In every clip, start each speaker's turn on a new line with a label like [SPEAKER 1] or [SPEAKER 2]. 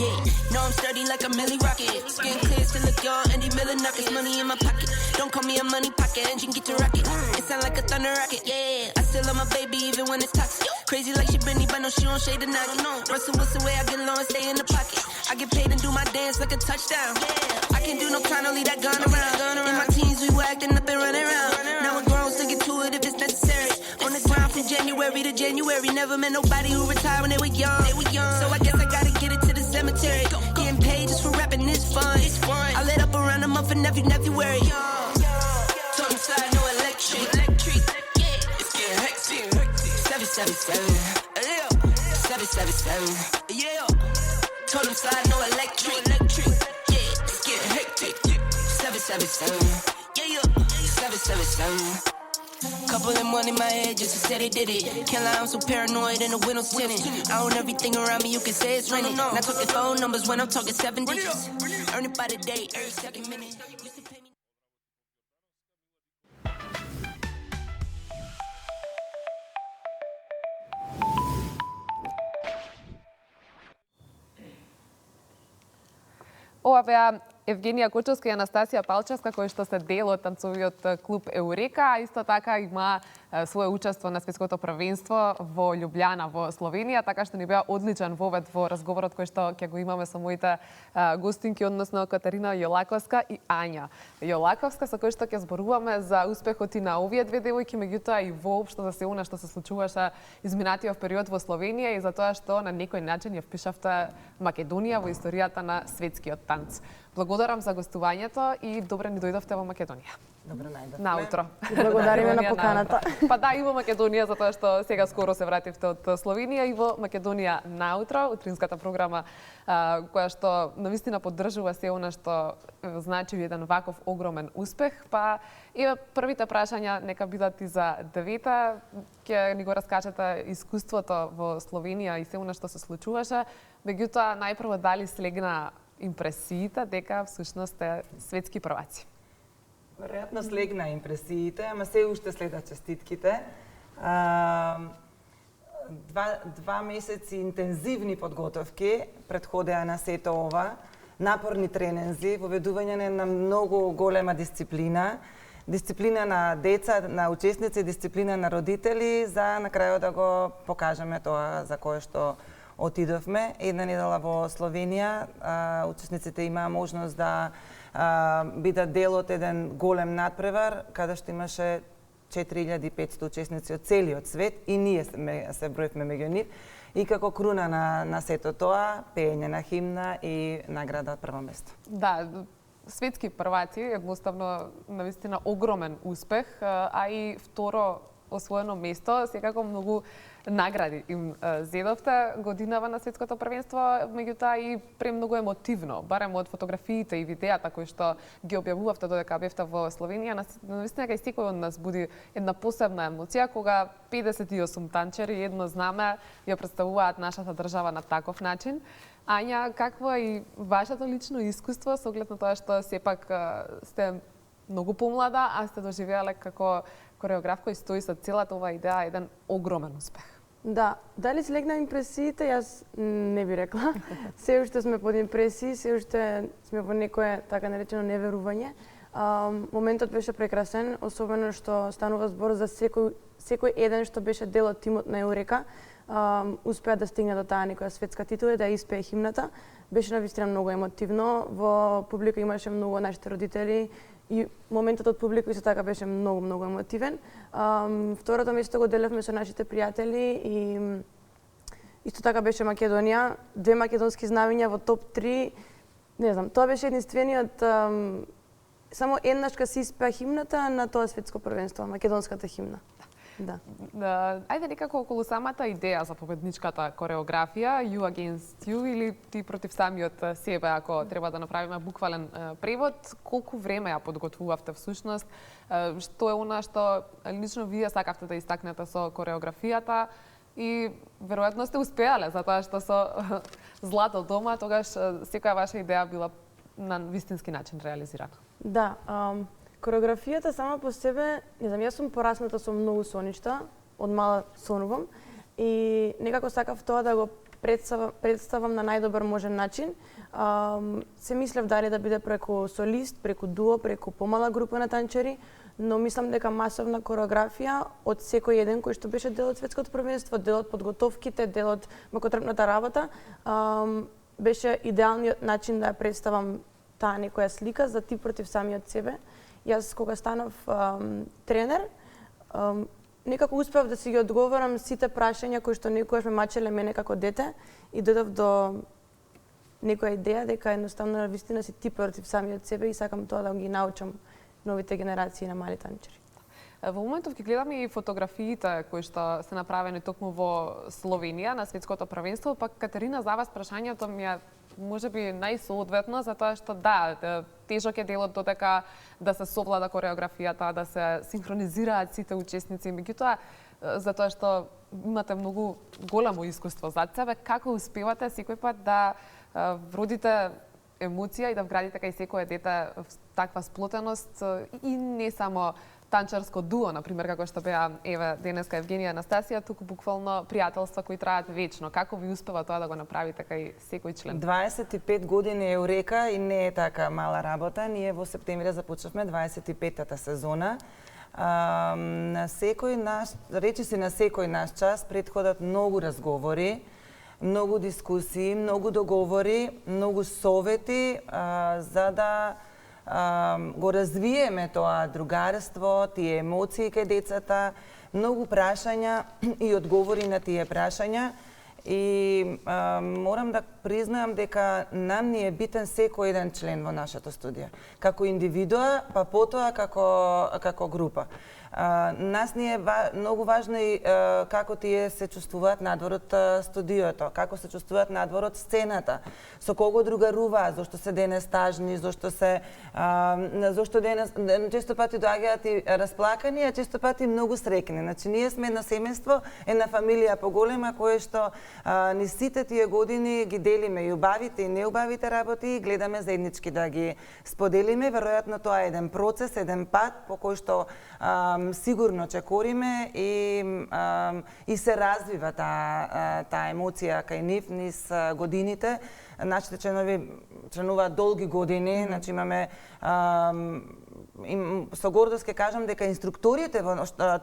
[SPEAKER 1] Yeah, no, I'm sturdy like a Millie Rocket. Skin clear, still look young, Andy Miller knockers. Money in my pocket. Don't call me a money pocket. Engine get to rocket. It sound like a thunder rocket. Yeah, I still love my baby even when it's toxic. Crazy like she Britney, but no, she don't shade the noggin. Russell Wilson way I get low and stay in the pocket. I get paid and do my dance like a touchdown. I can't do no trying to leave that gun around. In my teens, we were acting up and running around. Now we're grown, so get to it if it's necessary. On the ground from January to January. Never met nobody who retired when they were young. So I guess I gotta get it to the cemetery. Getting paid just for rapping is fun. I lit up around a month and February. Talking side, no electric. It's getting hectic. 777. 777. Yeah. Told him slide, no electric. Yeah, it's getting hectic. 777. Yeah. 777. Couple of them one in my head just to say they did it. Can't lie, I'm so paranoid and the windows tinted. I own everything around me, you can say it's raining. Not talking phone numbers when I'm talking 7 digits. Earn it by the day, every second minute.
[SPEAKER 2] Ова беа Евгенија Кочовска и Анастасија Палчевска, кои што се дел од танцовиот клуб Еурека, а исто така има свое учество на светското првенство во Љубљана во Словенија, така што ни беа одличен вовед во разговорот кој што ќе го имаме со моите гостинки, односно Катарина Јолаковска и Ања Јолаковска, со кој што ќе зборуваме за успехот и на овие две девојки, меѓутоа и воопшто за се она што се случуваше изминатиот период во Словенија и за тоа што на некој начин ја впишавте Македонија во историјата на светскиот танц. Благодарам за гостувањето и добре ни дојдовте во Македонија.
[SPEAKER 3] Добре најдовме.
[SPEAKER 2] Наутро.
[SPEAKER 3] Благодариме на поканата.
[SPEAKER 2] Па да, и во Македонија, затоа што сега скоро се вративте од Словенија и во Македонија наутро, утринската програма која што навистина поддржува се она што значи еден ваков огромен успех. Па и првите прашања нека бидат и за девета, ќе ни го раскажете искуството во Словенија и се она што се случуваше. Меѓутоа, најпрво дали слегна импресиите дека всушност е светски прваци?
[SPEAKER 3] Веројатно слегна импресиите, ама се уште следат честитките. Два месеци интензивни подготовки предходеа на сето ова, напорни тренинзи, воведување на многу голема дисциплина, дисциплина на деца, на учесници, дисциплина на родители, за на крајот да го покажеме тоа за кое што отидовме. Една недела во Словенија, учесниците имаа можност да бидат дел од еден голем надпревар, каде што имаше 4500 учесници од целиот свет и ние се броевме меѓу нив. И како круна на сето тоа, пеење на химна и награда од прво место.
[SPEAKER 2] Да, светски прваци, едноставно, навистина огромен успех, а и второ освоено место, секако многу награди им зедовте годинава на светското првенство, меѓутоа и премногу емотивно, барем од фотографиите и видеата кои што ги објавувавте додека бевте во Словенија, навистина кај секој од нас буди една посебна емоција кога 58 танчери и едно знаме ја представуваат нашата држава на таков начин. Ања, какво е и вашето лично искуство со оглед на тоа што сепак сте многу помлада, а сте доживеале како кореограф кој стои со целата ова идеја еден огромен успех?
[SPEAKER 4] Да, дали слегна импресиите, јас не би рекла. Се уште сме под импресии, се уште сме во некое така наречено неверување. Моментот беше прекрасен, особено што станува збор за секој еден што беше дел од тимот на Еурека. Успеа да стигне до таа некоја светска титула и да испее химната. Беше навистина многу емотивно. Во публика имаше многу нашите родители и моментот од публика исто така беше многу емотивен. Второто место го делевме со нашите пријатели и исто така беше Македонија. 2 македонски знамиња во топ 3. Не знам, тоа беше единствениот само еднаш кога се испеа химната на тоа светско првенство, македонската химна. Да.
[SPEAKER 2] Ајде некако околу самата идеја за победничката кореографија, You Against You или ти против самиот себе, ако треба да направиме буквален превод, колку време ја подготвувавте всушност, што е она што лично вие сакавте да истакнете со кореографијата и веројатно сте успеале, затоа што со Злато дома тогаш секоја ваша идеја била на вистински начин реализирана.
[SPEAKER 4] Да, кореографијата сама по себе, не знам, јас сум порасната со многу соништа, од мала сонувам и некако сакав тоа да го представам на најдобар можен начин. Се мислев дали да биде преку солист, преку дуо, преку помала група на танчери, но мислам дека масовна кореографија од секој еден кој што беше дел од светското првенство, дел од подготовките, дел од макотрпната работа, беше идеалниот начин да ја представам таа некоја слика за ти против самиот себе. Јас кога станав тренер, некако успеав да си ги одговорам сите прашања кои што некогаш ме мачеле мене како дете и додав до некоја идеја дека едноставно вистина си ти против самиот себе и сакам тоа да ги научам новите генерации на мали танчери.
[SPEAKER 2] Во моментов ќе гледаме и фотографиите кои што се направени токму во Словенија на светското првенство, пак Катерина, за вас прашањето ми е можеби најсоодветно, затоа што да, тежок е делот додека да се совлада кореографијата, да се синхронизираат сите учесници, меѓутоа затоа што имате многу големо искуство зад себе, како успевате секој пат да вродите емоција и да вградите кај секое дете таква сплотеност и не само танчарско дуо, например, како што беа денеска Евгенија и Анастасија, туку буквално пријателства кои траат вечно. Како ви успева тоа да го направите кај секој член?
[SPEAKER 3] 25 години е урека и не е така мала работа. Ние во септември започнавме 25-та сезона. На секој наш час претходат многу разговори, многу дискусии, многу договори, многу совети за да го развиеме тоа другарство, тие емоции кај децата, многу прашања и одговори на тие прашања. И морам да признаам дека нам ни е битен секој еден член во нашата студија. Како индивидуа, па потоа како група. Нас ни е многу важно и како тие се чувствуваат надвор од студиото, како се чувствуваат надвор од сцената, со кого другаруваат, зошто се денес тажни, зошто денес често пати доаѓаат и расплакани, а често пати многу среќни. Значи ние сме едно семејство, една фамилија поголема која што ни сите тие години ги делиме и убавите и неубавите работи и гледаме заеднички да ги споделиме. Веројатно тоа е еден процес, еден пат по кој што сигурно чекориме и се развива таа емоција кај нив низ годините. Нашите членови членуваат долги години, значи имаме со гордост ќе кажам дека инструкторите,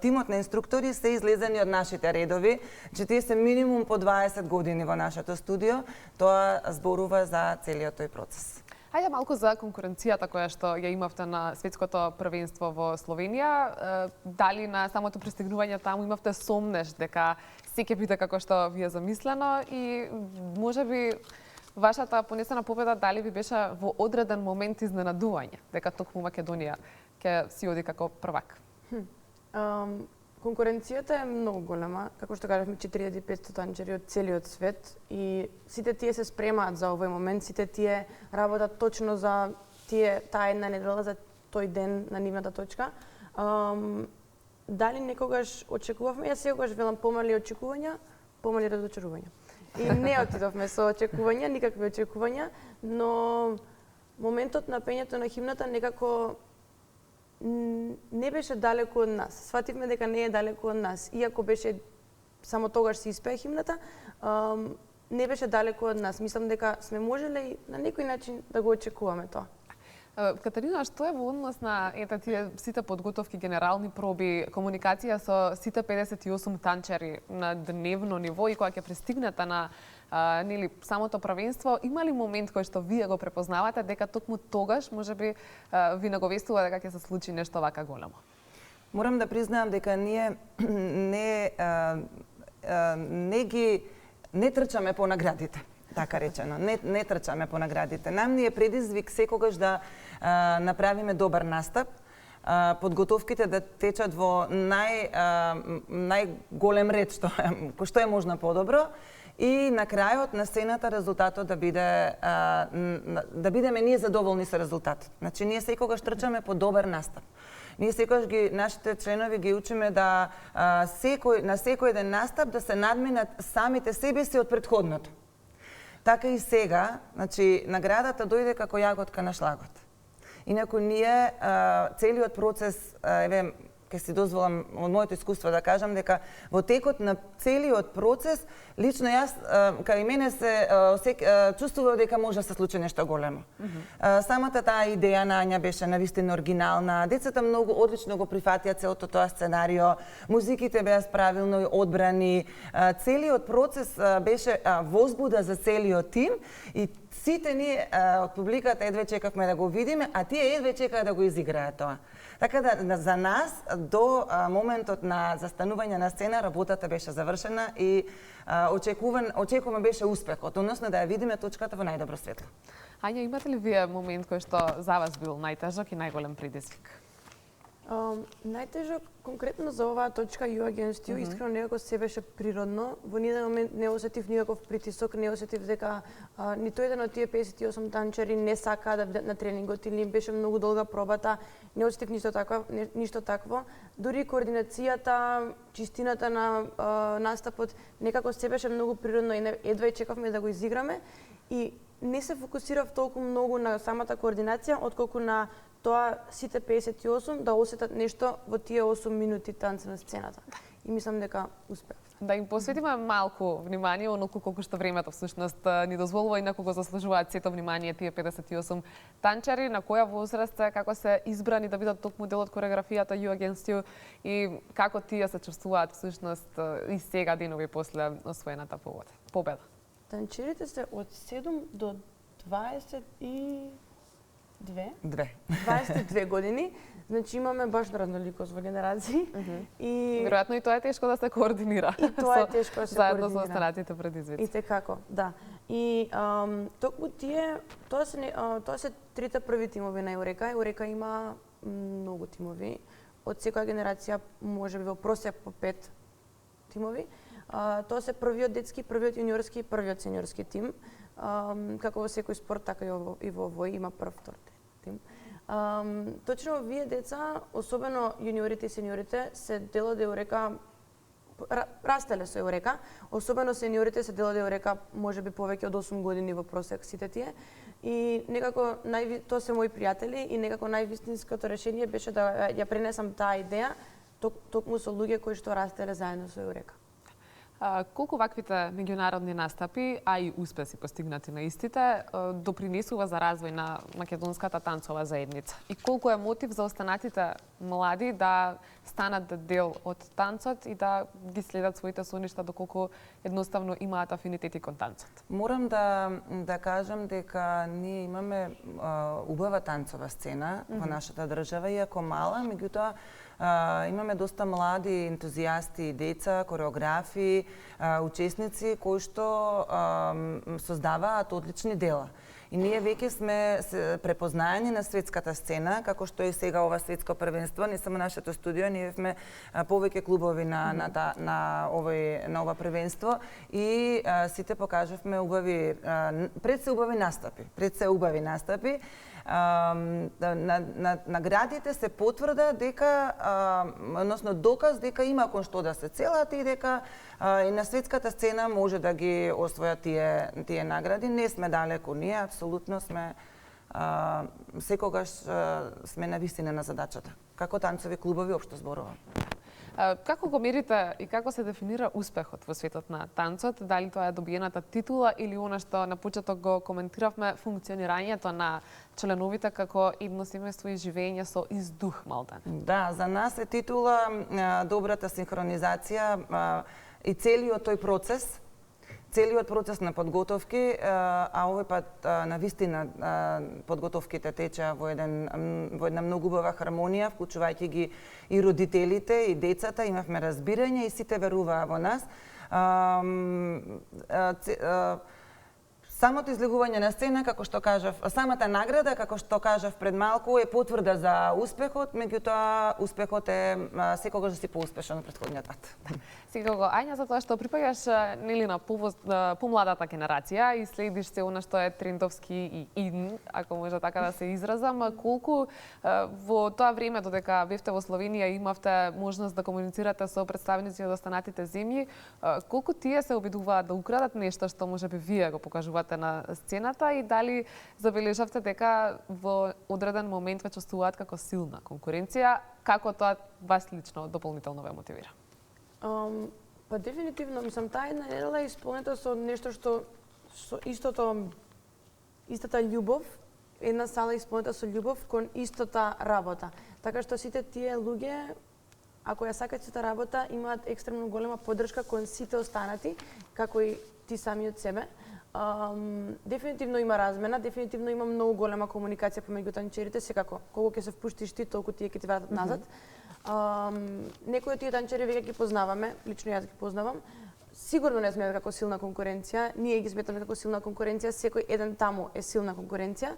[SPEAKER 3] тимот на инструктори се излезени од нашите редови, че тие се минимум по 20 години во нашето студио. Тоа зборува за целиот тој процес.
[SPEAKER 2] Хајде малку за конкуренцијата која што ја имавте на светското првенство во Словенија. Дали на самото пристигнување таму имавте сомнеш дека се ќе биде како што ви е замислено и можеби вашата понесена победа дали ви беше во одреден момент изненадување дека токму Македонија ќе си оди како првак?
[SPEAKER 4] Конкуренцијата е многу голема, како што кажавме 4500 танчери од целиот свет и сите тие се спремаат за овој момент, сите тие работат точно за таа една недела, за тој ден на нивната точка. Дали некогаш очекувавме? Јас секогаш велам помали очекувања, помали разочарувања. И не отидовме со очекувања, никакви очекувања, но моментот на пењето на химната некако не беше далеку од нас. Свативме дека не е далеку од нас. Иако беше само тогаш се испее химната, не беше далеку од нас. Мислам дека сме можеле на некој начин да го очекуваме тоа.
[SPEAKER 2] Катерина, што е во однос на тие сите подготовки, генерални проби, комуникација со сите 58 танчери на дневно ниво и кога ќе пристигнете на самото првенство, има ли момент кој што вие го препознавате дека токму тогаш можеби ви наговестува дека ќе се случи нешто вака големо?
[SPEAKER 3] Морам да признаам дека ние не трчаме по наградите, така речено. Не трчаме по наградите. Нам ни е предизвик секогаш да направиме добар настап, подготовките да течат во најголем ред што е можно подобро и на крајот на сцената резултатот да бидеме ние задоволни со резултатот. Значи ние секогаш трчаме по добар настап. Ние секогаш нашите членови ги учиме да на секој еден настап да се надминат самите себе си од претходното. Така и сега, значи наградата дојде како јаготка на шлагот. Инаку ние целиот процес, ќе си дозволам од моето искуство да кажам дека во текот на целиот процес, лично јас, кај мене се чувствував дека може да се случи нешто големо. Самата таа идеја на Ања беше навистина оригинална, децата многу одлично го прифатија целото тоа сценарио, музиките беа правилно одбрани, целиот процес беше возбуда за целиот тим и сите ние од публиката едве чекавме да го видиме, а тие едве чекаа да го изиграат тоа. Така да за нас до моментот на застанување на сцена работата беше завршена и очекуваме беше успехот, односно да ја видиме точката во најдобро светло.
[SPEAKER 2] Ања, имате ли вие момент кој што за вас бил најтежок и најголем предизвик?
[SPEAKER 4] Најтежок конкретно за оваа точка You Against You, искрено некако се беше природно. Во ниеден момент не осетив никаков притисок, не осетив дека ниту еден од тие 58 танчари не сакаа да бидат на тренингот или им беше многу долга пробата, не осетив ништо такво. Дури координацијата, чистината на настапот, некако се беше многу природно и едва чекавме да го изиграме и не се фокусирав толку многу на самата координација, отколку на тоа сите 58 да осетат нешто во тие 8 минути танц на сцената. И мислам дека успеав.
[SPEAKER 2] Да им посветиме малку внимание, оноку колку што времето всушност ни дозволува и на кого заслужуваат сето внимание тие 58 танчари, на која возраст, како се избрани да бидат токму дел од хореографијата You Against You и како тие се чувствуваат всушност и сега денови после освоената победа.
[SPEAKER 4] Танчерите се од 7 до 22 години, значи имаме баш разноликост во генерации. И
[SPEAKER 2] веројатно и тоа е тешко да се координира.
[SPEAKER 4] И тоа е тешко да се координира.
[SPEAKER 2] Заедно со останатите предизвици.
[SPEAKER 4] И како, да. И токму тие, тоа се трите први тимови на Еурека. Еурека има многу тимови. Од секоја генерација можеби во просек по 5 тимови. Тоа се првиот детски, првиот јуниорски и првиот сениорски тим. Како во секој спорт, така и во овој има прв, втор тим. Точно овие деца, особено јуниорите и сениорите, се дел од Еурека, растеле со Еурека, особено сениорите се дел од Еурека можеби повеќе од 8 години во просек сите тие. И некако тоа се мои пријатели и некако највистинското решение беше да ја пренесам таа идеја токму со луѓе кои што растеле заедно со Еурека.
[SPEAKER 2] Колку ваквите меѓународни настапи, а и успеси постигнати на истите, допринесува за развој на македонската танцова заедница? И колку е мотив за останатите млади да станат дел од танцот и да ги следат своите соништа доколку едноставно имаат афинитети кон танцот?
[SPEAKER 3] Морам да кажам дека ние имаме убава танцова сцена во нашата држава, иако мала, меѓутоа имаме доста млади ентузијасти, деца, кореографи, учесници кои што создаваат одлични дела. И ние веќе сме препознаени на светската сцена, како што е сега ова светско првенство, не само нашето студио, ние сме повеќе клубови на ова првенство и сите покажавме пред се убави настапи. Наградите се потврда дека, односно доказ дека има кон што да се целат и дека и на светската сцена може да ги освојат тие награди. Не сме далеку ние, апсолутно сме секогаш сме на вистина на задачата. Како танцови клубови општо зборувам.
[SPEAKER 2] Како го мерите и како се дефинира успехот во светот на танцот? Дали тоа е добиената титула или она што на почеток го коментиравме, функционирањето на членовите како едно семејство и живење со издух малден? Да,
[SPEAKER 3] за нас е титула добрата синхронизација и целиот тој процес, на подготовки, а овој пат на вистина подготовките течеа во една многу убава хармонија, вклучувајќи ги и родителите, и децата, имавме разбирање и сите веруваа во нас. Самото излегување на сцена, како што кажав, самата награда, како што кажав пред малку, е потврда за успехот, меѓутоа успехот е секогаш да си поуспешен од претходниот пат.
[SPEAKER 2] Секако, Ања, за тоа што припаѓаш нели на помладата генерација и следиш се она што е трендовски и ин, ако може така да се изразам, колку во тоа време додека бевте во Словенија имавте можност да комуницирате со представници од останатите земји, колку тие се обидуваат да украдат нешто што можеби вие го покажувате на сцената и дали забележавте дека во одреден момент ве чувствуваат како силна конкуренција, како тоа вас лично дополнително ве мотивира?
[SPEAKER 4] Па дефинитивно, мислам, таа една недела е исполнета со нешто што истата љубов, една сала исполнета со љубов кон истата работа. Така што сите тие луѓе, ако ја сакаат сите работа, имаат екстремно голема поддршка кон сите останати, како и ти сами од себе. Дефинитивно има размена, дефинитивно има многу голема комуникација помеѓу танчерите, секако, колку ќе се впуштиш ти, толку тие ќе ти вратат назад. Некои од тие танчери веќе ги познаваме, лично јас ги познавам. Сигурно не сме како силна конкуренција, ние ги сметаме како силна конкуренција, секој еден таму е силна конкуренција.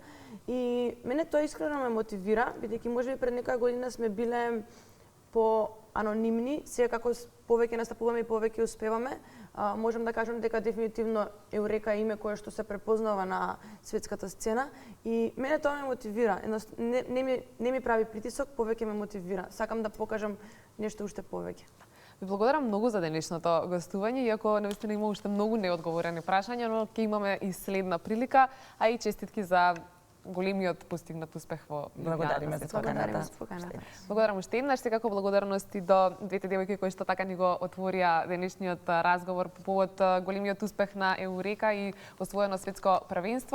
[SPEAKER 4] И мене тоа искрено ме мотивира, бидејќи можеби пред некоја година сме биле по-анонимни, сега како повеќе настапуваме и повеќе успеваме, можам да кажам дека дефинитивно Еурека е име кое што се препознава на светската сцена и мене тоа ме мотивира. Не ми прави притисок, повеќе ме мотивира. Сакам да покажам нешто уште повеќе.
[SPEAKER 2] Ви благодарам многу за денешното гостување, иако навистина има уште многу неодговорени прашања, но ќе имаме и следна прилика, а и честитки за големиот постигнат успех во
[SPEAKER 3] Благодариме за поканата.
[SPEAKER 2] Благодарам уште еднаш, секако благодарности до двете девојки кои што така ни го отворија денешниот разговор по повод големиот успех на Еурека и освоено светско првенство.